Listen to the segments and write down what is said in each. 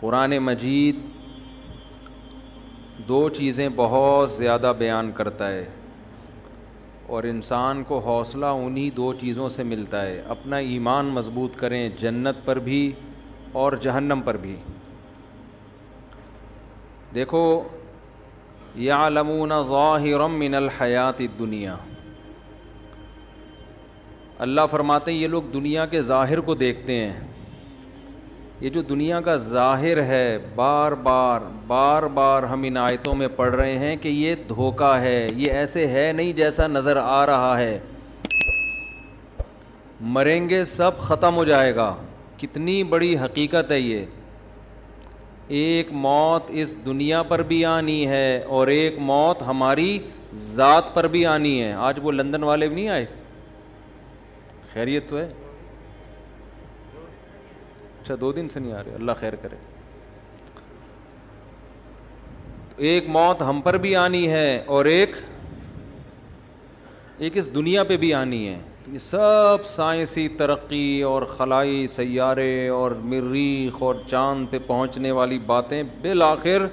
قرآن مجید دو چیزیں بہت زیادہ بیان کرتا ہے اور انسان کو حوصلہ انہی دو چیزوں سے ملتا ہے. اپنا ایمان مضبوط کریں جنت پر بھی اور جہنم پر بھی. دیکھو یعلمون ظاہرا من الحیات الدنیا، اللہ فرماتے ہیں یہ لوگ دنیا کے ظاہر کو دیکھتے ہیں. یہ جو دنیا کا ظاہر ہے بار بار ہم ان آیتوں میں پڑھ رہے ہیں کہ یہ دھوکہ ہے، یہ ایسے ہے نہیں جیسا نظر آ رہا ہے. مریں گے سب، ختم ہو جائے گا. کتنی بڑی حقیقت ہے یہ. ایک موت اس دنیا پر بھی آنی ہے اور ایک موت ہماری ذات پر بھی آنی ہے. آج وہ لندن والے بھی نہیں آئے؟ خیریت تو ہے؟ اچھا 2 دن سے نہیں آ رہے، اللہ خیر کرے. ایک موت ہم پر بھی آنی ہے اور ایک اس دنیا پہ بھی آنی ہے. یہ سب سائنسی ترقی اور خلائی سیارے اور مریخ اور چاند پہ پہنچنے والی باتیں بالآخر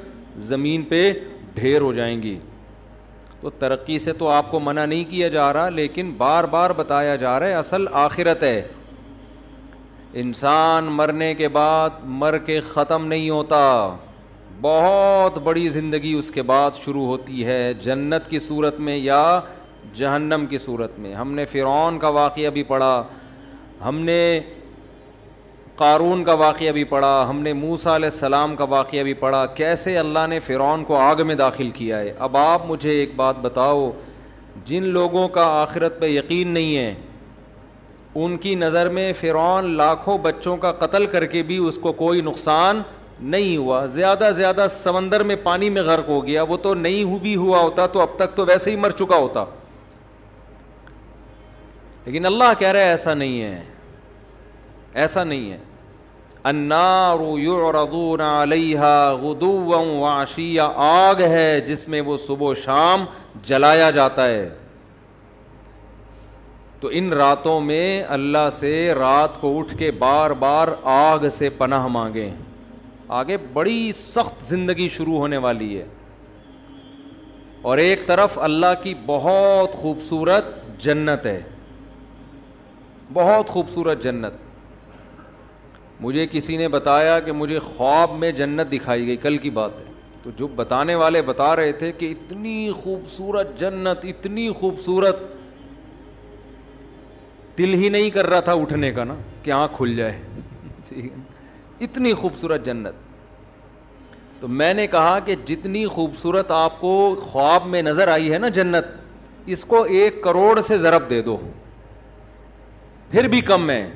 زمین پہ ڈھیر ہو جائیں گی. تو ترقی سے تو آپ کو منع نہیں کیا جا رہا، لیکن بار بار بتایا جا رہا ہے اصل آخرت ہے. انسان مرنے کے بعد مر کے ختم نہیں ہوتا، بہت بڑی زندگی اس کے بعد شروع ہوتی ہے، جنت کی صورت میں یا جہنم کی صورت میں. ہم نے فرعون کا واقعہ بھی پڑھا، ہم نے قارون کا واقعہ بھی پڑھا، ہم نے موسیٰ علیہ السلام کا واقعہ بھی پڑھا، کیسے اللہ نے فرعون کو آگ میں داخل کیا ہے. اب آپ مجھے ایک بات بتاؤ، جن لوگوں کا آخرت پہ یقین نہیں ہے ان کی نظر میں فرعون لاکھوں بچوں کا قتل کر کے بھی اس کو کوئی نقصان نہیں ہوا. زیادہ زیادہ سمندر میں پانی میں غرق ہو گیا، وہ تو نہیں بھی ہوا ہوتا تو اب تک تو ویسے ہی مر چکا ہوتا. لیکن اللہ کہہ رہا ہے ایسا نہیں ہے، ایسا نہیں ہے. النار یعرضون علیہا غدوا وعشیا، آگ ہے جس میں وہ صبح و شام جلایا جاتا ہے. تو ان راتوں میں اللہ سے رات کو اٹھ کے بار بار آگ سے پناہ مانگیں. آگے بڑی سخت زندگی شروع ہونے والی ہے، اور ایک طرف اللہ کی بہت خوبصورت جنت ہے، بہت خوبصورت جنت. مجھے کسی نے بتایا کہ مجھے خواب میں جنت دکھائی گئی، کل کی بات ہے. تو جو بتانے والے بتا رہے تھے کہ اتنی خوبصورت جنت، اتنی خوبصورت، دل ہی نہیں کر رہا تھا اٹھنے کا نا کہ آنکھ کھل جائے. اتنی خوبصورت جنت. تو میں نے کہا کہ جتنی خوبصورت آپ کو خواب میں نظر آئی ہے نا جنت، اس کو 1 کروڑ سے ضرب دے دو پھر بھی کم ہے.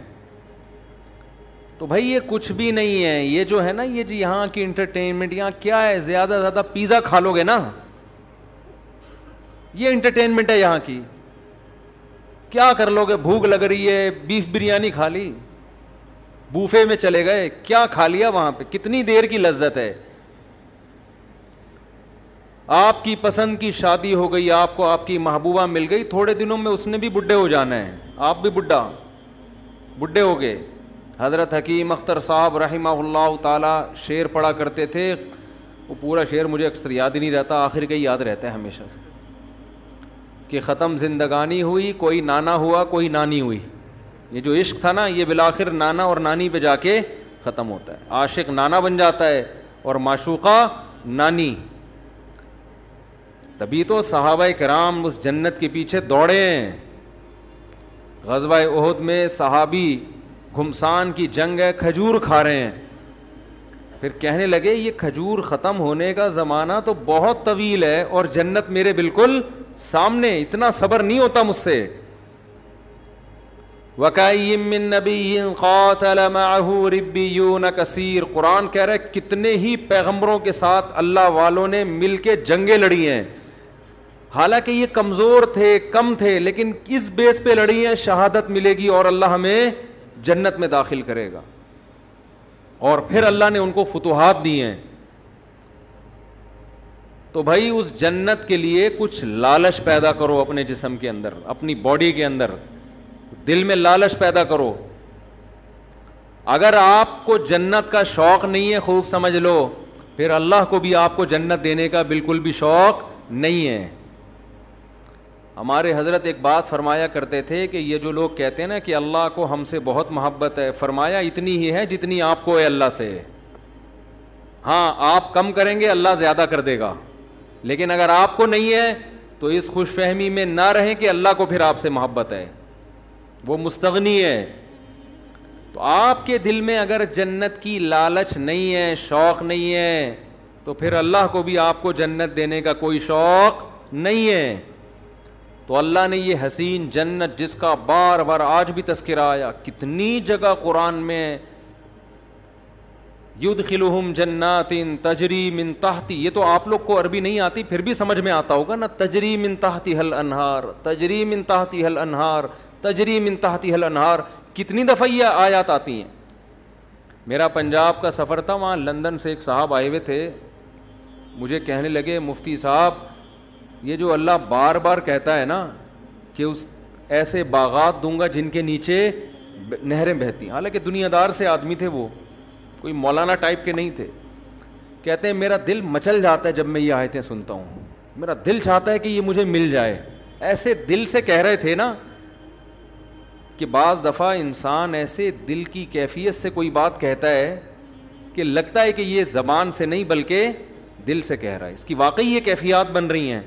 تو بھائی یہ کچھ بھی نہیں ہے. یہ جو ہے نا یہ جو یہاں کی انٹرٹینمنٹ، یہاں کیا ہے، زیادہ سے زیادہ پیزا کھا لو گے نا، یہ انٹرٹینمنٹ ہے یہاں کی. کیا کر لو گے؟ بھوک لگ رہی ہے، بیف بریانی کھا لی، بوفے میں چلے گئے، کیا کھا لیا وہاں پہ، کتنی دیر کی لذت ہے. آپ کی پسند کی شادی ہو گئی، آپ کو آپ کی محبوبہ مل گئی، تھوڑے دنوں میں اس نے بھی بڈھے ہو جانا ہے، آپ بھی بڈھے ہو گئے. حضرت حکیم اختر صاحب رحمہ اللہ تعالی شعر پڑھا کرتے تھے، وہ پورا شعر مجھے اکثر یاد ہی نہیں رہتا، آخر کا ہی یاد رہتا ہے ہمیشہ سے، کہ ختم زندگانی ہوئی، کوئی نانا ہوا کوئی نانی ہوئی. یہ جو عشق تھا نا یہ بالآخر نانا اور نانی پہ جا کے ختم ہوتا ہے. عاشق نانا بن جاتا ہے اور معشوقہ نانی. تبھی تو صحابہ کرام اس جنت کے پیچھے دوڑے ہیں. غزوہ احد میں صحابی گھمسان کی جنگ ہے، کھجور کھا رہے ہیں. پھر کہنے لگے یہ کھجور ختم ہونے کا زمانہ تو بہت طویل ہے اور جنت میرے بالکل سامنے، اتنا صبر نہیں ہوتا مجھ سے. وَكَأَيٍّ مِّن نَّبِيٍّ قَاتَلَ مَعَهُ رِبِّيُّونَ كَثِيرٌ، قرآن کہہ رہا ہے کتنے ہی پیغمبروں کے ساتھ اللہ والوں نے مل کے جنگیں لڑی ہیں. حالانکہ یہ کمزور تھے، کم تھے، لیکن اس بیس پہ لڑی ہیں شہادت ملے گی اور اللہ ہمیں جنت میں داخل کرے گا. اور پھر اللہ نے ان کو فتوحات دی ہیں. تو بھائی اس جنت کے لیے کچھ لالچ پیدا کرو اپنے جسم کے اندر، اپنی باڈی کے اندر، دل میں لالچ پیدا کرو. اگر آپ کو جنت کا شوق نہیں ہے خوب سمجھ لو پھر اللہ کو بھی آپ کو جنت دینے کا بالکل بھی شوق نہیں ہے. ہمارے حضرت ایک بات فرمایا کرتے تھے کہ یہ جو لوگ کہتے ہیں نا کہ اللہ کو ہم سے بہت محبت ہے, فرمایا اتنی ہی ہے جتنی آپ کو ہے اللہ سے. ہاں آپ کم کریں گے اللہ زیادہ کر دے گا, لیکن اگر آپ کو نہیں ہے تو اس خوش فہمی میں نہ رہیں کہ اللہ کو پھر آپ سے محبت ہے, وہ مستغنی ہے. تو آپ کے دل میں اگر جنت کی لالچ نہیں ہے, شوق نہیں ہے, تو پھر اللہ کو بھی آپ کو جنت دینے کا کوئی شوق نہیں ہے. تو اللہ نے یہ حسین جنت جس کا بار بار آج بھی تذکرہ آیا, کتنی جگہ قرآن میں یدخلہم جنات تجری من تحتی, یہ تو آپ لوگ کو عربی نہیں آتی پھر بھی سمجھ میں آتا ہوگا نا, تجری من تحتہا الانہار, تجری من تحتہا الانہار, تجری من تحتہا الانہار, کتنی دفعہ یہ آیات آتی ہیں. میرا پنجاب کا سفر تھا, وہاں لندن سے ایک صاحب آئے ہوئے تھے, مجھے کہنے لگے مفتی صاحب یہ جو اللہ بار بار کہتا ہے نا کہ اس ایسے باغات دوں گا جن کے نیچے نہریں بہتی, حالانکہ دنیا دار سے آدمی تھے, وہ کوئی مولانا ٹائپ کے نہیں تھے, کہتے ہیں میرا دل مچل جاتا ہے جب میں یہ آیتیں سنتا ہوں, میرا دل چاہتا ہے کہ یہ مجھے مل جائے. ایسے دل سے کہہ رہے تھے نا کہ بعض دفعہ انسان ایسے دل کی کیفیت سے کوئی بات کہتا ہے کہ لگتا ہے کہ یہ زبان سے نہیں بلکہ دل سے کہہ رہا ہے. اس کی واقعی یہ کیفیات بن رہی ہیں.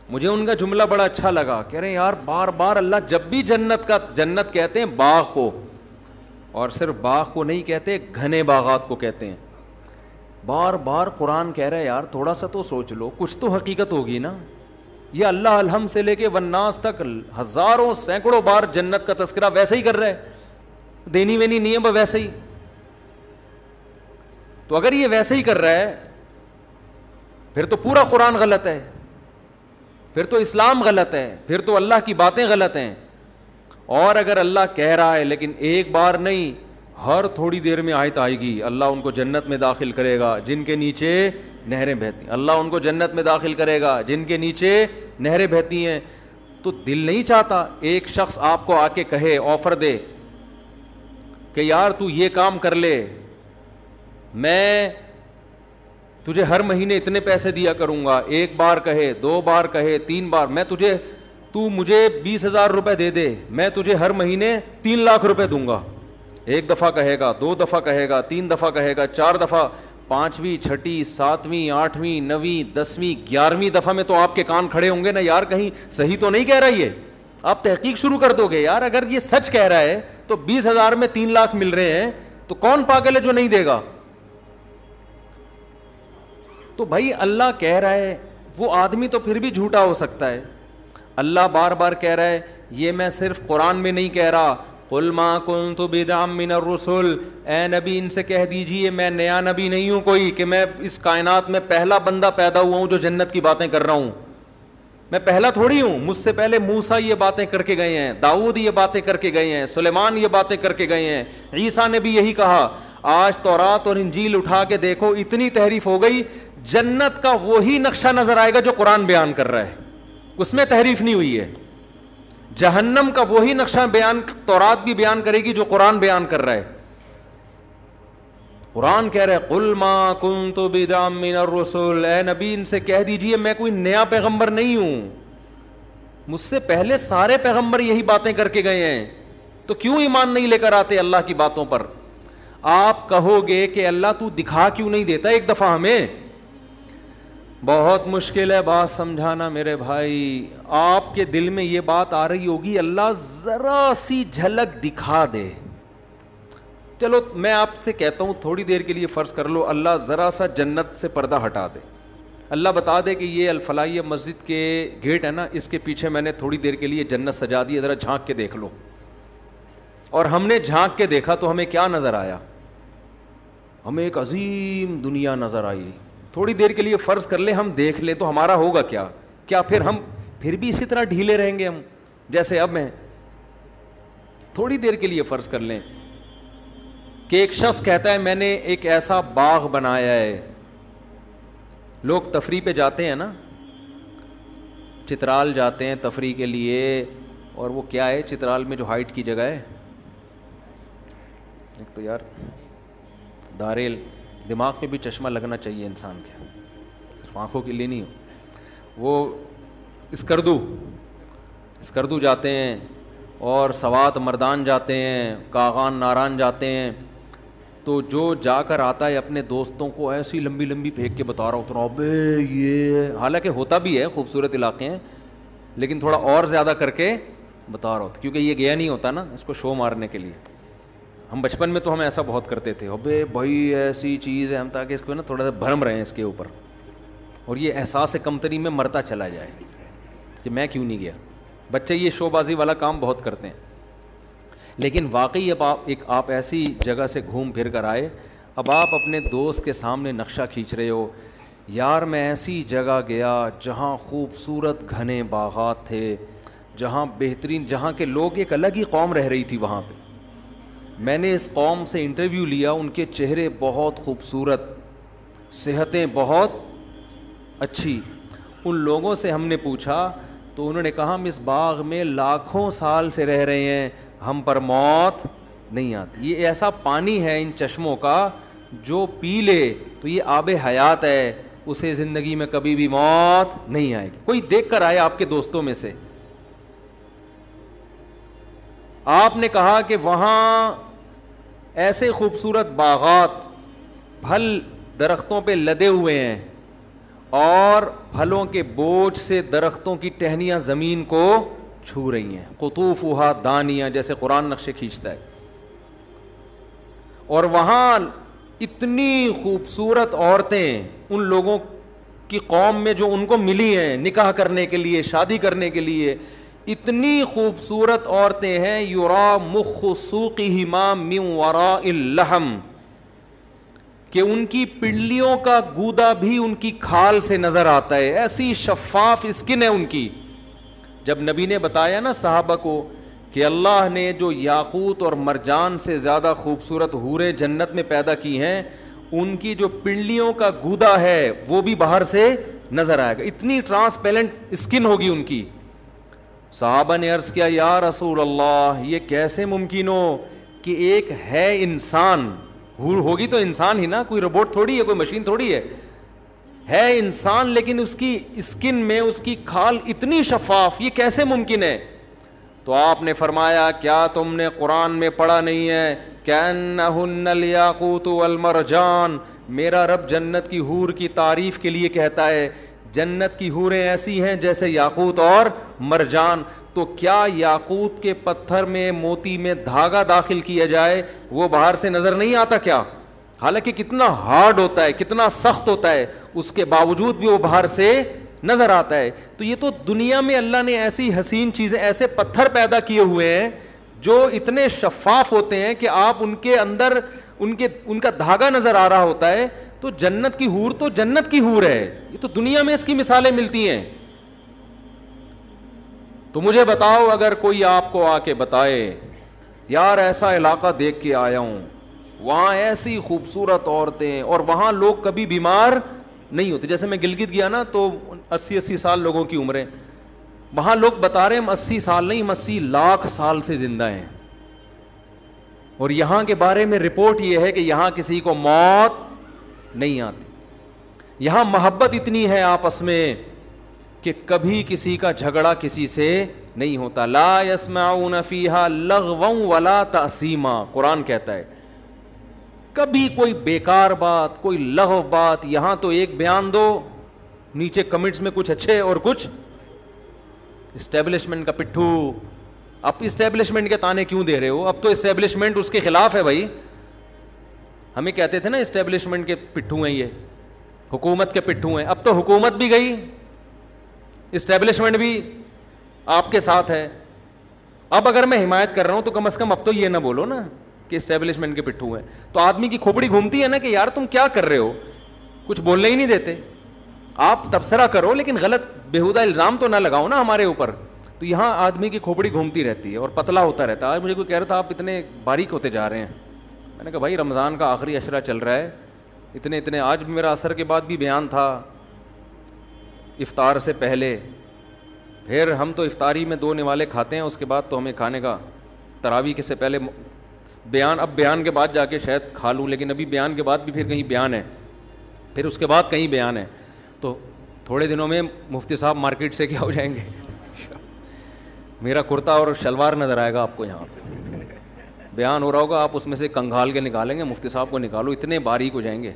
مجھے ان کا جملہ بڑا اچھا لگا, کہہ رہے ہیں یار بار بار اللہ جب بھی جنت کہتے ہیں باغ کو, اور صرف باغ کو نہیں کہتے, گھنے باغات کو کہتے ہیں. بار بار قرآن کہہ رہا ہے یار تھوڑا سا تو سوچ لو, کچھ تو حقیقت ہوگی نا. یہ اللہ الحم سے لے کے والناس تک ہزاروں سینکڑوں بار جنت کا تذکرہ ویسے ہی کر رہا ہے, دینی وینی نہیں ہے بس ویسے ہی. تو اگر یہ ویسے ہی کر رہا ہے پھر تو پورا قرآن غلط ہے, پھر تو اسلام غلط ہے, پھر تو اللہ کی باتیں غلط ہیں. اور اگر اللہ کہہ رہا ہے لیکن ایک بار نہیں, ہر تھوڑی دیر میں آیت آئے گی, اللہ ان کو جنت میں داخل کرے گا جن کے نیچے نہریں بہتی ہیں, اللہ ان کو جنت میں داخل کرے گا جن کے نیچے نہریں بہتی ہیں. تو دل نہیں چاہتا ایک شخص آپ کو آ کے کہے, آفر دے کہ یار تو یہ کام کر لے, میں تجھے ہر مہینے اتنے پیسے دیا کروں گا, ایک بار کہے, 2 بار کہے, 3 بار, تو مجھے 20,000 روپے دے دے, میں تجھے ہر مہینے 3 لاکھ روپے دوں گا. ایک دفعہ کہے گا, 2 دفعہ کہے گا, 3 دفعہ کہے گا, 4 دفعہ, 5ویں 6ٹھی 7ویں 8ویں 9ویں 10ویں 11ویں دفعہ میں تو آپ کے کان کھڑے ہوں گے نا, یار کہیں صحیح تو نہیں کہہ رہا یہ. آپ تحقیق شروع کر دو گے, یار اگر یہ سچ کہہ رہا ہے تو 20,000 میں 3 لاکھ مل رہے ہیں, تو کون پاگل ہے جو نہیں دے گا. تو بھائی اللہ کہہ رہا ہے, وہ آدمی تو پھر بھی جھوٹا ہو سکتا ہے. اللہ بار بار کہہ رہا ہے, یہ میں صرف قرآن میں نہیں کہہ رہا, قل ما کنت بدعا من الرسل, اے نبی ان سے کہہ دیجئے میں نیا نبی نہیں ہوں کوئی کہ میں اس کائنات میں پہلا بندہ پیدا ہوا ہوں جو جنت کی باتیں کر رہا ہوں. میں پہلا تھوڑی ہوں, مجھ سے پہلے موسیٰ یہ باتیں کر کے گئے ہیں, داؤد یہ باتیں کر کے گئے ہیں, سلیمان یہ باتیں کر کے گئے ہیں, عیسیٰ نے بھی یہی کہا. آج تورات اور انجیل اٹھا کے دیکھو, اتنی تحریف ہو گئی, جنت کا وہی نقشہ نظر آئے گا جو قرآن بیان کر رہا ہے, اس میں تحریف نہیں ہوئی ہے. جہنم کا وہی نقشہ تورات بھی بیان کرے گی جو قرآن بیان کر رہا ہے. قرآن کہہ رہا ہے قل ما کنت بدعا من الرسل, اے نبی ان سے کہہ دیجئے میں کوئی نیا پیغمبر نہیں ہوں, مجھ سے پہلے سارے پیغمبر یہی باتیں کر کے گئے ہیں, تو کیوں ایمان نہیں لے کر آتے اللہ کی باتوں پر. آپ کہو گے کہ اللہ تو دکھا کیوں نہیں دیتا ایک دفعہ ہمیں. بہت مشکل ہے بات سمجھانا میرے بھائی. آپ کے دل میں یہ بات آ رہی ہوگی اللہ ذرا سی جھلک دکھا دے. چلو میں آپ سے کہتا ہوں تھوڑی دیر کے لیے فرض کر لو اللہ ذرا سا جنت سے پردہ ہٹا دے, اللہ بتا دے کہ یہ الفلاحیہ مسجد کے گیٹ ہے نا, اس کے پیچھے میں نے تھوڑی دیر کے لیے جنت سجا دی, ذرا جھانک کے دیکھ لو. اور ہم نے جھانک کے دیکھا تو ہمیں کیا نظر آیا, ہمیں ایک عظیم دنیا نظر آئی. تھوڑی دیر کے لیے فرض کر لیں ہم دیکھ لیں تو ہمارا ہوگا کیا پھر ہم پھر بھی اسی طرح ڈھیلے رہیں گے ہم جیسے اب ہیں. تھوڑی دیر کے لیے فرض کر لیں کہ ایک شخص کہتا ہے میں نے ایک ایسا باغ بنایا ہے. لوگ تفریح پہ جاتے ہیں نا, چترال جاتے ہیں تفریح کے لیے, اور وہ کیا ہے چترال میں جو ہائٹ کی جگہ ہے ایک تو یار داریل دماغ پہ بھی چشمہ لگنا چاہیے انسان کے, صرف آنکھوں کے لیے نہیں ہو. وہ اسکردو جاتے ہیں اور سوات مردان جاتے ہیں, کاغان ناران جاتے ہیں, تو جو جا کر آتا ہے اپنے دوستوں کو ایسی لمبی لمبی پھینک کے بتا رہا ہوتا ہے ابے یہ, حالانکہ ہوتا بھی ہے خوبصورت علاقے ہیں, لیکن تھوڑا اور زیادہ کر کے بتا رہا ہوتا, کیونکہ یہ گیا نہیں ہوتا نا اس کو شو مارنے کے لیے. ہم بچپن میں تو ہم ایسا بہت کرتے تھے, ابے بھائی ایسی چیز ہے, ہم تاکہ اس کو نا تھوڑا سا بھرم رہے ہیں اس کے اوپر, اور یہ احساس کمتری میں مرتا چلا جائے کہ میں کیوں نہیں گیا. بچے یہ شو بازی والا کام بہت کرتے ہیں, لیکن واقعی اب آپ ایسی جگہ سے گھوم پھر کر آئے, اب آپ اپنے دوست کے سامنے نقشہ کھینچ رہے ہو, یار میں ایسی جگہ گیا جہاں خوبصورت گھنے باغات تھے, جہاں بہترین, جہاں کے لوگ ایک الگ ہی قوم رہ رہی تھی وہاں پہ. میں نے اس قوم سے انٹرویو لیا, ان کے چہرے بہت خوبصورت, صحتیں بہت اچھی. ان لوگوں سے ہم نے پوچھا تو انہوں نے کہا ہم اس باغ میں لاکھوں سال سے رہ رہے ہیں, ہم پر موت نہیں آتی. یہ ایسا پانی ہے ان چشموں کا جو پی لے تو یہ آب حیات ہے, اسے زندگی میں کبھی بھی موت نہیں آئے گی. کوئی دیکھ کر آئے آپ کے دوستوں میں سے, آپ نے کہا کہ وہاں ایسے خوبصورت باغات, پھل درختوں پہ لدے ہوئے ہیں, اور پھلوں کے بوجھ سے درختوں کی ٹہنیاں زمین کو چھو رہی ہیں, قطوفھا دانیہ, جیسے قرآن نقشے کھینچتا ہے. اور وہاں اتنی خوبصورت عورتیں ان لوگوں کی قوم میں جو ان کو ملی ہیں نکاح کرنے کے لیے, شادی کرنے کے لیے, اتنی خوبصورت عورتیں ہیں, یرا مخ سوقہما من وراء اللحم, کہ ان کی پنڈلیوں کا گودا بھی ان کی کھال سے نظر آتا ہے, ایسی شفاف اسکن ہے ان کی. جب نبی نے بتایا نا صحابہ کو کہ اللہ نے جو یاقوت اور مرجان سے زیادہ خوبصورت حوریں جنت میں پیدا کی ہیں, ان کی جو پنڈلیوں کا گودا ہے وہ بھی باہر سے نظر آئے گا, اتنی ٹرانسپیرنٹ اسکن ہوگی ان کی. صحابہ نے عرض کیا یا رسول اللہ یہ کیسے ممکن ہو کہ ایک ہے انسان, حور ہوگی تو انسان ہی نا, کوئی روبوٹ تھوڑی ہے, کوئی مشین تھوڑی ہے انسان, لیکن اس کی اسکن میں اس کی کھال اتنی شفاف, یہ کیسے ممکن ہے؟ تو آپ نے فرمایا کیا تم نے قرآن میں پڑھا نہیں ہے کأنہن الیاقوت والمرجان, میرا رب جنت کی حور کی تعریف کے لیے کہتا ہے جنت کی حوریں ایسی ہیں جیسے یاقوت اور مرجان. تو کیا یاقوت کے پتھر میں موتی میں دھاگا داخل کیا جائے وہ باہر سے نظر نہیں آتا کیا؟ حالانکہ کتنا ہارڈ ہوتا ہے, کتنا سخت ہوتا ہے, اس کے باوجود بھی وہ باہر سے نظر آتا ہے. تو یہ تو دنیا میں اللہ نے ایسی حسین چیزیں, ایسے پتھر پیدا کیے ہوئے ہیں جو اتنے شفاف ہوتے ہیں کہ آپ ان کے اندر ان کا دھاگا نظر آ رہا ہوتا ہے. تو جنت کی حور تو جنت کی حور ہے, یہ تو دنیا میں اس کی مثالیں ملتی ہیں. تو مجھے بتاؤ اگر کوئی آپ کو آ کے بتائے یار ایسا علاقہ دیکھ کے آیا ہوں, وہاں ایسی خوبصورت عورتیں, اور وہاں لوگ کبھی بیمار نہیں ہوتے. جیسے میں گلگت گیا نا تو 80 سال لوگوں کی عمریں, وہاں لوگ بتا رہے ہیں ہم 80 سال نہیں, ہم 80 لاکھ سال سے زندہ ہیں. اور یہاں کے بارے میں رپورٹ یہ ہے کہ یہاں کسی کو موت نہیں آتی. یہاں محبت اتنی ہے آپس میں کہ کبھی کسی کا جھگڑا کسی سے نہیں ہوتا. لا يسمعون فیہا لغوا ولا تأثیما, قرآن کہتا ہے کبھی کوئی بیکار بات, کوئی لغو بات. یہاں تو ایک بیان دو, نیچے کمنٹس میں کچھ اچھے اور کچھ اسٹیبلشمنٹ کا پٹھو. اب اسٹیبلشمنٹ کے تانے کیوں دے رہے ہو؟ اب تو اسٹیبلشمنٹ اس کے خلاف ہے بھائی. ہمیں کہتے تھے نا اسٹیبلشمنٹ کے پٹھو ہیں, یہ حکومت کے پٹھو ہیں. اب تو حکومت بھی گئی, اسٹیبلشمنٹ بھی آپ کے ساتھ ہے. اب اگر میں حمایت کر رہا ہوں تو کم از کم اب تو یہ نہ بولو نا کہ اسٹیبلشمنٹ کے پٹھو ہیں. تو آدمی کی کھوپڑی گھومتی ہے نا کہ یار تم کیا کر رہے ہو, کچھ بولنے ہی نہیں دیتے. آپ تبصرہ کرو لیکن غلط بیہودہ الزام تو نہ لگاؤ نا ہمارے اوپر. تو یہاں آدمی کی کھوپڑی گھومتی رہتی ہے اور پتلا ہوتا رہتا ہے. آج مجھے کوئی کہہ رہا تھا آپ اتنے باریک ہوتے جا رہے ہیں. میں نے کہا بھائی رمضان کا آخری عشرہ چل رہا ہے, اتنے آج بھی میرا عصر کے بعد بھی بیان تھا, افطار سے پہلے. پھر ہم تو افطاری میں 2 نوالے کھاتے ہیں, اس کے بعد تو ہمیں کھانے کا, تراویح کے سے پہلے بیان, اب بیان کے بعد جا کے شاید کھا لوں, لیکن ابھی بیان کے بعد بھی پھر کہیں بیان ہے, پھر اس کے بعد کہیں بیان ہے, تو تھوڑے دنوں میں مفتی صاحب مارکیٹ سے کیا ہو جائیں گے, میرا کرتا اور شلوار نظر آئے گا آپ کو, یہاں پہ بیان ہو رہا ہوگا, آپ اس میں سے کنگھال کے نکالیں گے, مفتی صاحب کو نکالو, اتنے باریک ہو جائیں گے,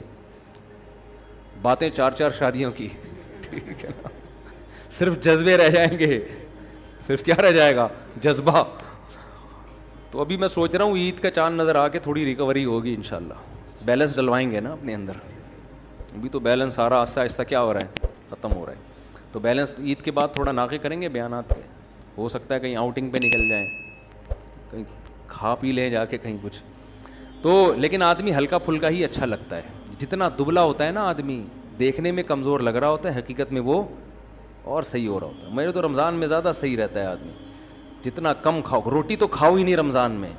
باتیں 4 شادیوں کی, ٹھیک ہے نا, صرف جذبے رہ جائیں گے, صرف کیا رہ جائے گا, جذبہ. تو ابھی میں سوچ رہا ہوں عید کا چاند نظر آ کے تھوڑی ریکوری ہوگی انشاءاللہ, بیلنس ڈلوائیں گے نا اپنے اندر. ابھی تو بیلنس سارا آہستہ آہستہ کیا ہو رہا ہے, ختم ہو رہا ہے, تو بیلنس عید کے بعد تھوڑا ناقے کریں گے بیانات پہ, ہو سکتا ہے کہیں آؤٹنگ پہ نکل جائیں, کہیں کھا پی لیں جا کے کہیں کچھ. تو لیکن آدمی ہلکا پھلکا ہی اچھا لگتا ہے, جتنا دبلا ہوتا ہے نا آدمی, دیکھنے میں کمزور لگ رہا ہوتا ہے, حقیقت میں وہ اور صحیح ہو رہا ہوتا ہے. میرے تو رمضان میں زیادہ صحیح رہتا ہے آدمی, جتنا کم کھاؤ, روٹی تو کھاؤ ہی نہیں رمضان میں,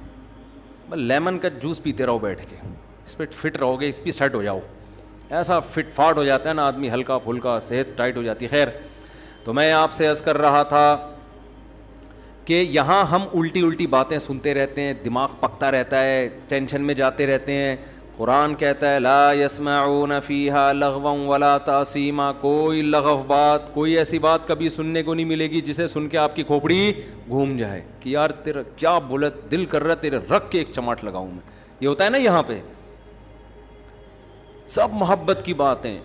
بس لیمن کا جوس پیتے رہو بیٹھ کے, اس پہ فٹ رہو گے, اس پہ سیٹ ہو جاؤ, ایسا فٹ فاٹ ہو جاتا ہے نا آدمی, ہلکا پھلکا, صحت ٹائٹ ہو جاتی ہے. خیر, تو میں آپ سے عرض کر رہا تھا کہ یہاں ہم الٹی باتیں سنتے رہتے ہیں, دماغ پکتا رہتا ہے, ٹینشن میں جاتے رہتے ہیں. قرآن کہتا ہے لا یسمعون فیہا لغوا ولا تاثیما, کوئی لغو بات, کوئی ایسی بات کبھی سننے کو نہیں ملے گی جسے سن کے آپ کی کھوپڑی گھوم جائے کہ یار تیرا کیا بولا, دل کر رہا تیرے رکھ کے ایک چماٹ لگاؤں میں. یہ ہوتا ہے نا یہاں پہ, سب محبت کی باتیں.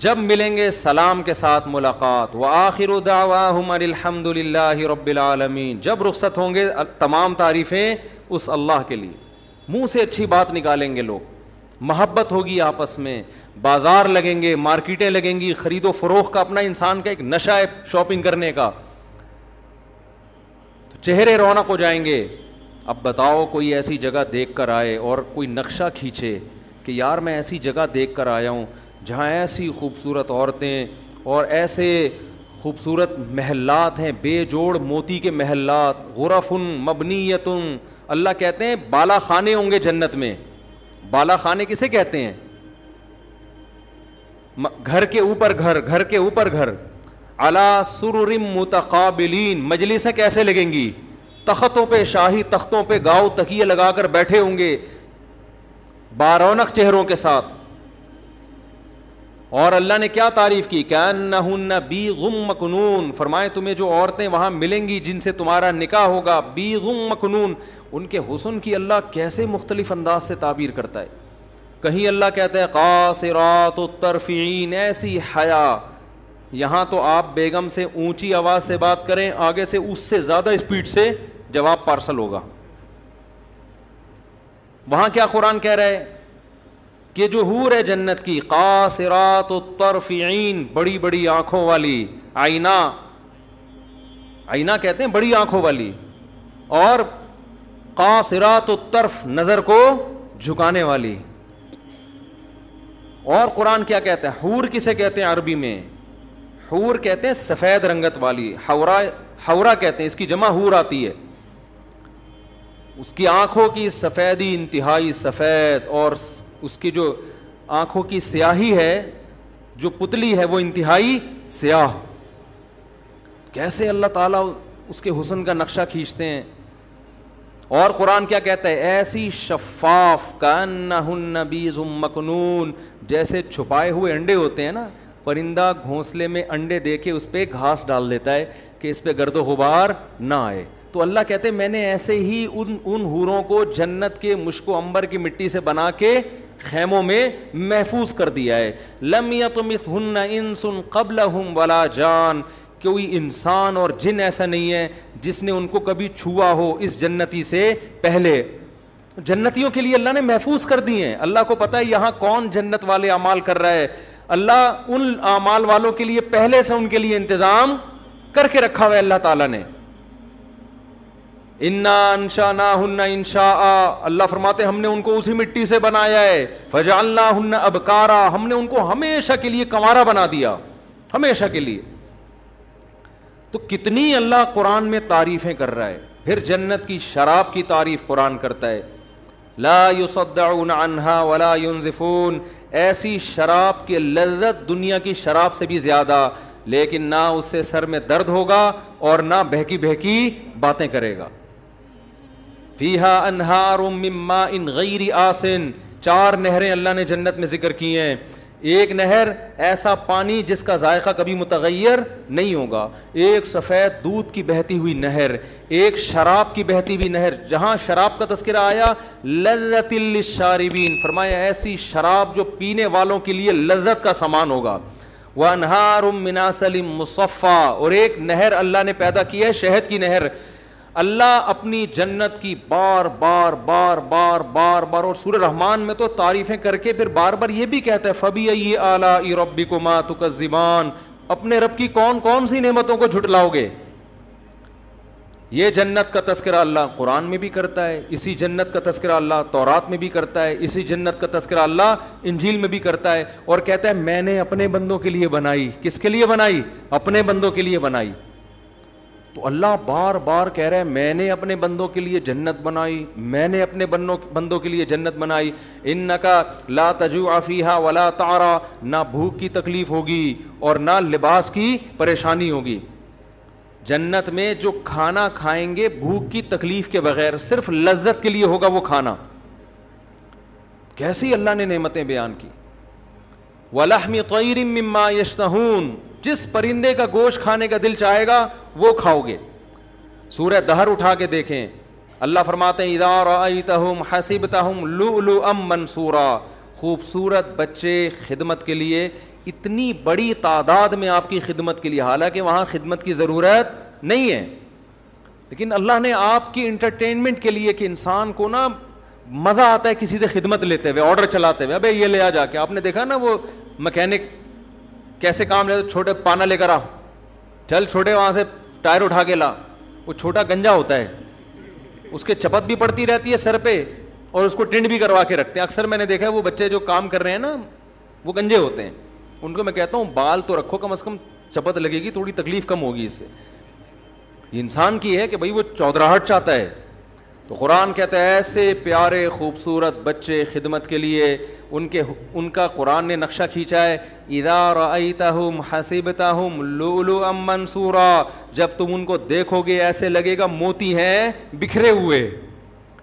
جب ملیں گے سلام کے ساتھ ملاقات, وآخر دعواہم الحمد للہ رب العالمین, جب رخصت ہوں گے تمام تعریفیں اس اللہ کے لیے, منہ سے اچھی بات نکالیں گے لوگ, محبت ہوگی آپس میں, بازار لگیں گے, مارکیٹیں لگیں گی, خرید و فروخت کا اپنا انسان کا ایک نشہ ہے شاپنگ کرنے کا, تو چہرے رونق ہو جائیں گے. اب بتاؤ کوئی ایسی جگہ دیکھ کر آئے اور کوئی نقشہ کھینچے کہ یار میں ایسی جگہ دیکھ کر آیا ہوں جہاں ایسی خوبصورت عورتیں اور ایسے خوبصورت محلات ہیں, بے جوڑ موتی کے محلات, غرف مبنیۃ, اللہ کہتے ہیں بالا خانے ہوں گے جنت میں. بالا خانے کسے کہتے ہیں, گھر کے اوپر گھر, گھر کے اوپر گھر. علی سرر متقابلین, مجلسیں کیسے لگیں گی, تختوں پہ, شاہی تختوں پہ گاؤ تکیے لگا کر بیٹھے ہوں گے بارونق چہروں کے ساتھ. اور اللہ نے کیا تعریف کی, کأنہن بیض مکنون, فرمائے تمہیں جو عورتیں وہاں ملیں گی جن سے تمہارا نکاح ہوگا, بیض مکنون, ان کے حسن کی اللہ کیسے مختلف انداز سے تعبیر کرتا ہے. کہیں اللہ کہتا ہے قاصرات الطرف عین, ایسی حیا, یہاں تو آپ بیگم سے اونچی آواز سے بات کریں, آگے سے اس سے زیادہ اسپیڈ سے جواب پارسل ہوگا. وہاں کیا قرآن کہہ رہا ہے کہ جو حور ہے جنت کی, قاصرات الطرف عین, بڑی بڑی آنکھوں والی, آئینہ, آئینہ کہتے ہیں بڑی آنکھوں والی, اور قاصرات الطرف, نظر کو جھکانے والی. اور قرآن کیا کہتا ہے, حور کسے کہتے ہیں عربی میں, حور کہتے ہیں سفید رنگت والی, حورا, حورا کہتے ہیں, اس کی جمع حور آتی ہے. اس کی آنکھوں کی سفیدی انتہائی سفید, اور اس کی جو آنکھوں کی سیاہی ہے, جو پتلی ہے وہ انتہائی سیاہ. کیسے اللہ تعالیٰ اس کے حسن کا نقشہ کھینچتے ہیں. اور قرآن کیا کہتا ہے, ایسی شفاف, کأنہن بیض مکنون, جیسے چھپائے ہوئے انڈے ہوتے ہیں نا, پرندہ گھونسلے میں انڈے دے کے اس پہ گھاس ڈال دیتا ہے کہ اس پہ گرد و غبار نہ آئے. تو اللہ کہتے ہیں میں نے ایسے ہی ان حوروں کو جنت کے مشک و عنبر کی مٹی سے بنا کے خیموں میں محفوظ کر دیا ہے. لم یطمثہن انس قبلہم ولا جان, کوئی انسان اور جن ایسا نہیں ہے جس نے ان کو کبھی چھوا ہو اس جنتی سے پہلے. جنتیوں کے لیے اللہ نے محفوظ کر دی ہیں. اللہ کو پتہ ہے یہاں کون جنت والے اعمال کر رہا ہے, اللہ ان اعمال والوں کے لیے پہلے سے ان کے لیے انتظام کر کے رکھا ہوا ہے اللہ تعالیٰ نے. انا انشأناہن انشاء, اللہ فرماتے ہم نے ان کو اسی مٹی سے بنایا ہے. فجعلناہن ابکارا, ہم نے ان کو ہمیشہ کے لیے کنوارا بنا دیا, ہمیشہ کے لیے. تو کتنی اللہ قرآن میں تعریفیں کر رہا ہے. پھر جنت کی شراب کی تعریف قرآن کرتا ہے, لا یصدعون عنہا ولا ینزفون, ایسی شراب کی لذت دنیا کی شراب سے بھی زیادہ, لیکن نہ اس سے سر میں درد ہوگا اور نہ بہکی بہکی باتیں کرے گا. فیہا انہار من ماء غیر آسن, 4 نہریں اللہ نے جنت میں ذکر کی ہیں. ایک نہر ایسا پانی جس کا ذائقہ کبھی متغیر نہیں ہوگا, ایک سفید دودھ کی بہتی ہوئی نہر, ایک شراب کی بہتی ہوئی نہر. جہاں شراب کا تذکرہ آیا لذۃ للشاربین, فرمایا ایسی شراب جو پینے والوں کے لیے لذت کا سامان ہوگا. وانہار من عسل مصفی, اور ایک نہر اللہ نے پیدا کی ہے شہد کی نہر. اللہ اپنی جنت کی بار بار بار بار بار بار, اور سورہ رحمان میں تو تعریفیں کر کے پھر بار بار یہ بھی کہتا ہے فَبِأَيِّ آلَاءِ رَبِّكُمَا تُكَذِّبَانِ, اپنے رب کی کون کون سی نعمتوں کو جھٹلاؤ گے. یہ جنت کا تذکرہ اللہ قرآن میں بھی کرتا ہے, اسی جنت کا تذکرہ اللہ تورات میں بھی کرتا ہے, اسی جنت کا تذکرہ اللہ انجیل میں بھی کرتا ہے, اور کہتا ہے میں نے اپنے بندوں کے لیے بنائی. کس کے لیے بنائی؟ اپنے بندوں کے لیے بنائی. تو اللہ بار بار کہہ رہا ہے میں نے اپنے بندوں کے لیے جنت بنائی, میں نے اپنے بندوں کے لیے جنت بنائی. انکا لا تجوع فیہا ولا تعرا, نہ بھوک کی تکلیف ہوگی اور نہ لباس کی پریشانی ہوگی. جنت میں جو کھانا کھائیں گے بھوک کی تکلیف کے بغیر, صرف لذت کے لیے ہوگا وہ کھانا. کیسی اللہ نے نعمتیں بیان کی. وَلَحْمِ طَيْرٍ مِّمَّا يَشْتَهُونَ, جس پرندے کا گوشت کھانے کا دل چاہے گا وہ کھاؤ گے. سورہ دہر اٹھا کے دیکھیں, اللہ فرماتے ہیں اِذَا رَأَيْتَهُمْ حَسِبْتَهُمْ لُؤْلُؤًا مَّنْثُورًا, خوبصورت بچے خدمت کے لیے, اتنی بڑی تعداد میں آپ کی خدمت کے لیے, حالانکہ وہاں خدمت کی ضرورت نہیں ہے, لیکن اللہ نے آپ کی انٹرٹینمنٹ کے لیے, کہ انسان کو نا مزہ آتا ہے کسی سے خدمت لیتے ہوئے, آرڈر چلاتے ہوئے, ابے یہ لے آ جا کے. آپ نے دیکھا نا وہ مکینک کیسے کام لیتے, چھوٹے پانا لے کر آ, چل چھوٹے وہاں سے ٹائر اٹھا کے لا. وہ چھوٹا گنجا ہوتا ہے, اس کے چپت بھی پڑتی رہتی ہے سر پہ, اور اس کو ٹنڈ بھی کروا کے رکھتے ہیں. اکثر میں نے دیکھا ہے وہ بچے جو کام کر رہے ہیں نا وہ گنجے ہوتے ہیں, ان کو میں کہتا ہوں بال تو رکھو, کم از کم چپت لگے گی, تھوڑی تکلیف کم ہوگی اس سے. انسان کی ہے کہ بھئی وہ چودراہٹ چاہتا ہے. تو قرآن کہتا ہے ایسے پیارے خوبصورت بچے خدمت کے لیے, ان کا قرآن نے نقشہ کھینچا ہے. اِذَا رَأَيْتَهُمْ حَسِبْتَهُمْ لُؤْلُؤًا مَّنْثُورًا, جب تم ان کو دیکھو گے ایسے لگے گا موتی ہیں بکھرے ہوئے.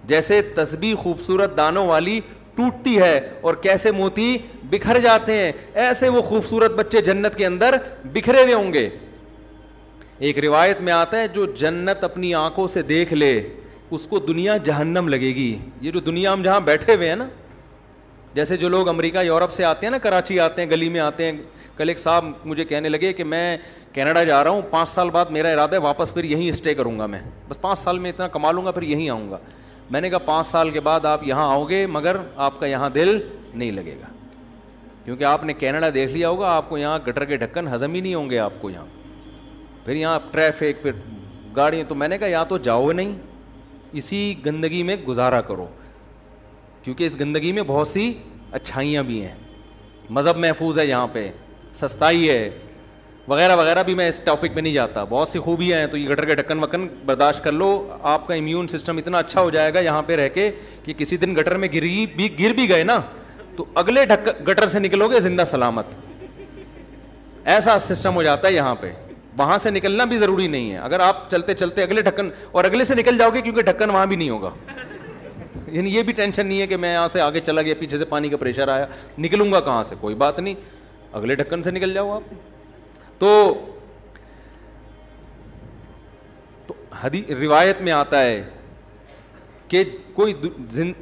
جیسے تسبیح خوبصورت دانوں والی ٹوٹتی ہے اور کیسے موتی بکھر جاتے ہیں, ایسے وہ خوبصورت بچے جنت کے اندر بکھرے ہوئے ہوں گے. ایک روایت میں آتا ہے جو جنت اپنی آنکھوں سے دیکھ لے اس کو دنیا جہنم لگے گی. یہ جو دنیا ہم جہاں بیٹھے ہوئے ہیں نا, جیسے جو لوگ امریکہ یورپ سے آتے ہیں نا, کراچی آتے ہیں, گلی میں آتے ہیں. کل ایک صاحب مجھے کہنے لگے کہ میں کینیڈا جا رہا ہوں, 5 سال بعد میرا ارادہ ہے واپس پھر یہیں اسٹے کروں گا, میں بس 5 سال میں اتنا کما لوں گا پھر یہیں آؤں گا. میں نے کہا 5 سال کے بعد آپ یہاں آؤ گے مگر آپ کا یہاں دل نہیں لگے گا, کیونکہ آپ نے کینیڈا دیکھ لیا ہوگا, آپ کو یہاں گٹر کے ڈھکن ہضم ہی نہیں ہوں گے آپ کو یہاں, پھر یہاں ٹریفک, پھر گاڑیاں. تو میں نے کہا یا تو جاؤ نہیں, اسی گندگی میں گزارا کرو, کیونکہ اس گندگی میں بہت سی اچھائیاں بھی ہیں. مذہب محفوظ ہے یہاں پہ, سستائی ہے وغیرہ وغیرہ, بھی میں اس ٹاپک پہ نہیں جاتا. بہت سی خوبیاں ہیں, تو یہ گٹر کے ڈھکن وکن برداشت کر لو, آپ کا امیون سسٹم اتنا اچھا ہو جائے گا یہاں پہ رہ کے کہ کسی دن گٹر میں گر بھی گئے نا تو اگلے گٹر سے نکلو گے زندہ سلامت. ایسا سسٹم ہو جاتا ہے یہاں پہ, وہاں سے نکلنا بھی ضروری نہیں ہے. اگر آپ چلتے چلتے اگلے ڈھکن اور اگلے سے نکل جاؤ گے, کیونکہ ڈھکن وہاں بھی نہیں ہوگا, یعنی یہ بھی ٹینشن نہیں ہے کہ میں یہاں سے آگے چلا گیا, پیچھے سے پانی کا پریشر آیا, نکلوں گا کہاں سے, کوئی بات نہیں, اگلے ڈھکن سے نکل جاؤ آپ. تو روایت میں آتا ہے کہ کوئی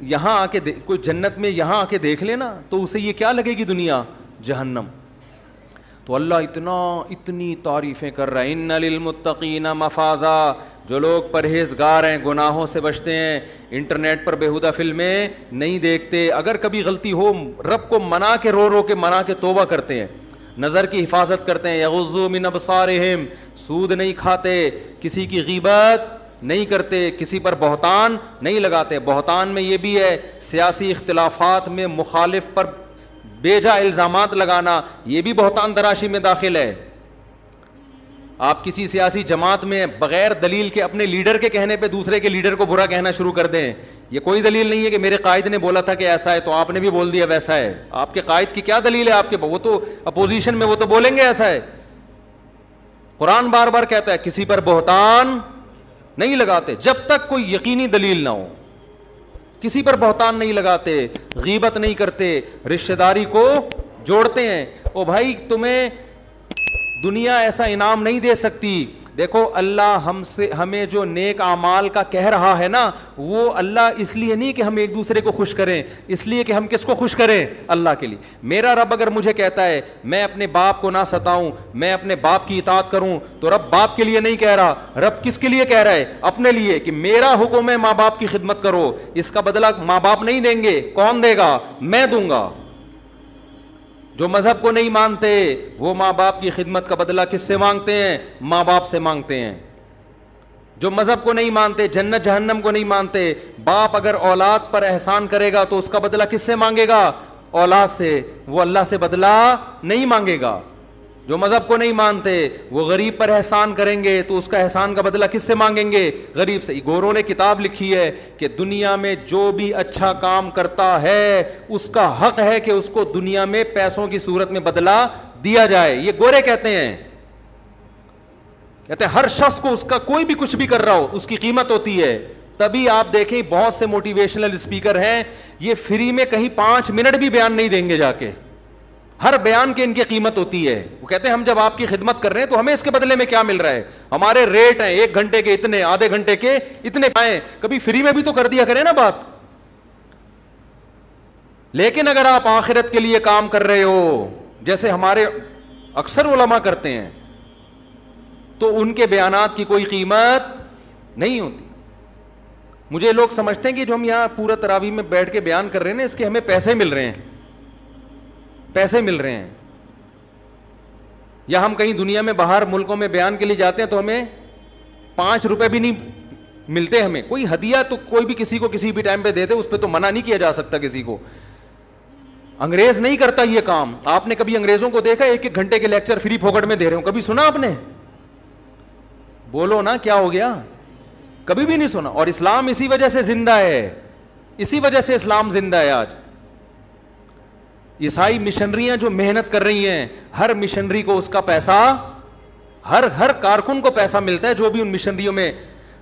یہاں آ کے کوئی جنت میں یہاں آ کے دیکھ لینا تو اسے یہ کیا لگے گی دنیا, جہنم. تو اللہ اتنی تعریفیں کر رہا ہے. ان للمتقین مفازا, جو لوگ پرہیزگار ہیں, گناہوں سے بچتے ہیں, انٹرنیٹ پر بیہودہ فلمیں نہیں دیکھتے, اگر کبھی غلطی ہو رب کو منا کے رو کے منا کے توبہ کرتے ہیں, نظر کی حفاظت کرتے ہیں, یغضوا من ابصارہم, سود نہیں کھاتے, کسی کی غیبت نہیں کرتے, کسی پر بہتان نہیں لگاتے. بہتان میں یہ بھی ہے سیاسی اختلافات میں مخالف پر بے جا الزامات لگانا, یہ بھی بہتان تراشی میں داخل ہے. آپ کسی سیاسی جماعت میں بغیر دلیل کے اپنے لیڈر کے کہنے پہ دوسرے کے لیڈر کو برا کہنا شروع کر دیں, یہ کوئی دلیل نہیں ہے کہ میرے قائد نے بولا تھا کہ ایسا ہے تو آپ نے بھی بول دیا ویسا ہے. آپ کے قائد کی کیا دلیل ہے آپ کے, وہ تو اپوزیشن میں, وہ تو بولیں گے ایسا ہے. قرآن بار بار کہتا ہے کسی پر بہتان نہیں لگاتے جب تک کوئی یقینی دلیل نہ ہو. کسی پر بہتان نہیں لگاتے, غیبت نہیں کرتے, رشتہ داری کو جوڑتے ہیں. او بھائی تمہیں دنیا ایسا انعام نہیں دے سکتی. دیکھو اللہ ہمیں جو نیک اعمال کا کہہ رہا ہے نا, وہ اللہ اس لیے نہیں کہ ہم ایک دوسرے کو خوش کریں, اس لیے کہ ہم کس کو خوش کریں, اللہ کے لیے. میرا رب اگر مجھے کہتا ہے میں اپنے باپ کو نہ ستاؤں, میں اپنے باپ کی اطاعت کروں, تو رب باپ کے لیے نہیں کہہ رہا, رب کس کے لیے کہہ رہا ہے, اپنے لیے, کہ میرا حکم ہے ماں باپ کی خدمت کرو. اس کا بدلہ ماں باپ نہیں دیں گے, کون دے گا, میں دوں گا. جو مذہب کو نہیں مانتے وہ ماں باپ کی خدمت کا بدلہ کس سے مانگتے ہیں, ماں باپ سے مانگتے ہیں. جو مذہب کو نہیں مانتے, جنت جہنم کو نہیں مانتے, باپ اگر اولاد پر احسان کرے گا تو اس کا بدلہ کس سے مانگے گا, اولاد سے, وہ اللہ سے بدلہ نہیں مانگے گا. جو مذہب کو نہیں مانتے وہ غریب پر احسان کریں گے تو اس کا احسان کا بدلہ کس سے مانگیں گے, غریب سے. گوروں نے کتاب لکھی ہے کہ دنیا میں جو بھی اچھا کام کرتا ہے اس کا حق ہے کہ اس کو دنیا میں پیسوں کی صورت میں بدلہ دیا جائے. یہ گورے کہتے ہیں ہر شخص کو اس کا کوئی بھی کچھ بھی کر رہا ہو اس کی قیمت ہوتی ہے. تبھی آپ دیکھیں بہت سے موٹیویشنل اسپیکر ہیں, یہ فری میں کہیں 5 منٹ بھی بیان نہیں دیں گے جا کے, ہر بیان کی ان کی قیمت ہوتی ہے. وہ کہتے ہیں ہم جب آپ کی خدمت کر رہے ہیں تو ہمیں اس کے بدلے میں کیا مل رہا ہے, ہمارے ریٹ ہیں 1 گھنٹے کے اتنے, آدھے گھنٹے کے اتنے پائیں, کبھی فری میں بھی تو کر دیا کریں نا بات. لیکن اگر آپ آخرت کے لیے کام کر رہے ہو جیسے ہمارے اکثر علماء کرتے ہیں تو ان کے بیانات کی کوئی قیمت نہیں ہوتی. مجھے لوگ سمجھتے ہیں کہ جو ہم یہاں پورا تراویح میں بیٹھ کے بیان کر رہے ہیں نا, اس کے ہمیں پیسے مل رہے ہیں, پیسے مل رہے ہیں. یا ہم کہیں دنیا میں باہر ملکوں میں بیان کے لیے جاتے ہیں تو ہمیں 5 روپے بھی نہیں ملتے. ہمیں کوئی ہدیہ تو کوئی بھی کسی کو کسی بھی ٹائم پہ دے دے, اس پہ تو منع نہیں کیا جا سکتا کسی کو. انگریز نہیں کرتا یہ کام. آپ نے کبھی انگریزوں کو دیکھا 1-1 گھنٹے کے لیکچر فری پھوکٹ میں دے رہے ہوں, کبھی سنا آپ نے؟ بولو نا کیا ہو گیا, کبھی بھی نہیں سنا. اور اسلام اسی وجہ سے زندہ ہے, اسی وجہ سے اسلام زندہ ہے آج. عیسائی مشنریاں جو محنت کر رہی ہیں, ہر مشنری کو اس کا پیسہ, ہر کارکن کو پیسہ ملتا ہے جو بھی ان مشنریوں میں.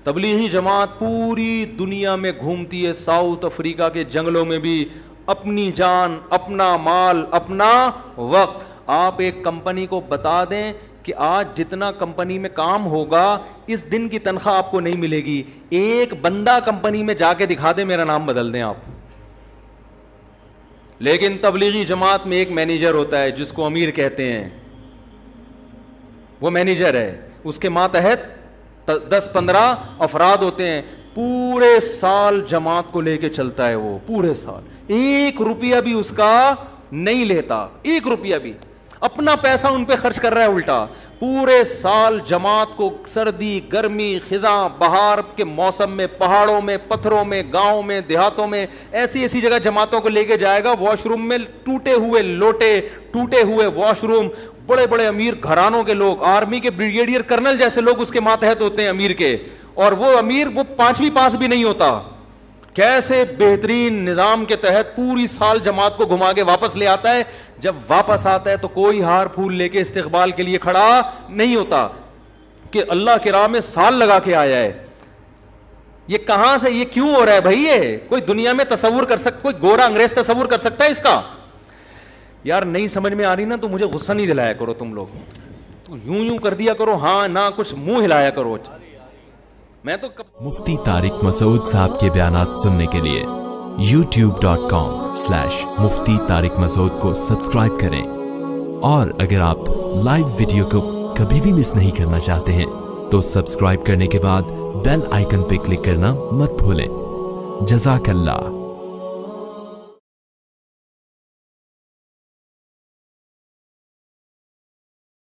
تبلیغی جماعت پوری دنیا میں گھومتی ہے, ساؤتھ افریقہ کے جنگلوں میں بھی, اپنی جان, اپنا مال, اپنا وقت. آپ ایک کمپنی کو بتا دیں کہ آج جتنا کمپنی میں کام ہوگا اس دن کی تنخواہ آپ کو نہیں ملے گی, ایک بندہ کمپنی میں جا کے دکھا دیں میرا نام بدل دیں آپ. لیکن تبلیغی جماعت میں ایک مینیجر ہوتا ہے جس کو امیر کہتے ہیں, وہ مینیجر ہے, اس کے ماتحت 10-15 افراد ہوتے ہیں, پورے سال جماعت کو لے کے چلتا ہے. وہ پورے سال 1 روپیہ بھی اس کا نہیں لیتا, 1 روپیہ بھی. اپنا پیسہ ان پہ خرچ کر رہا ہے الٹا. پورے سال جماعت کو سردی, گرمی, خزاں, بہار کے موسم میں پہاڑوں میں, پتھروں میں, گاؤں میں, دیہاتوں میں, ایسی ایسی جگہ جماعتوں کو لے کے جائے گا. واش روم میں ٹوٹے ہوئے لوٹے, ٹوٹے ہوئے واش روم, بڑے بڑے امیر گھرانوں کے لوگ, آرمی کے بریگیڈیئر کرنل جیسے لوگ اس کے ماتحت ہوتے ہیں امیر کے. اور وہ امیر وہ 5ویں پاس بھی نہیں ہوتا. کیسے بہترین نظام کے تحت پوری سال جماعت کو گھما کے واپس لے آتا ہے. جب واپس آتا ہے تو کوئی ہار پھول لے کے استقبال کے لیے کھڑا نہیں ہوتا کہ اللہ کی راہ میں سال لگا کے آیا ہے. یہ کہاں سے, یہ کیوں ہو رہا ہے بھائی؟ یہ کوئی دنیا میں تصور کر سکتا, کوئی گورا انگریز تصور کر سکتا ہے اس کا؟ یار نہیں سمجھ میں آ رہی نا تو مجھے غصہ نہیں دلایا کرو تم لوگ, تو یوں کر دیا کرو ہاں نہ کچھ منہ ہلایا کرو. میں تو مفتی طارق مسعود صاحب کے بیانات سننے کے لیے youtube.com/مفتی طارق مسعود کو سبسکرائب کریں. اور اگر آپ لائیو ویڈیو کو کبھی بھی مس نہیں کرنا چاہتے ہیں تو سبسکرائب کرنے کے بعد بیل آئیکن پہ کلک کرنا مت بھولیں. جزاک اللہ.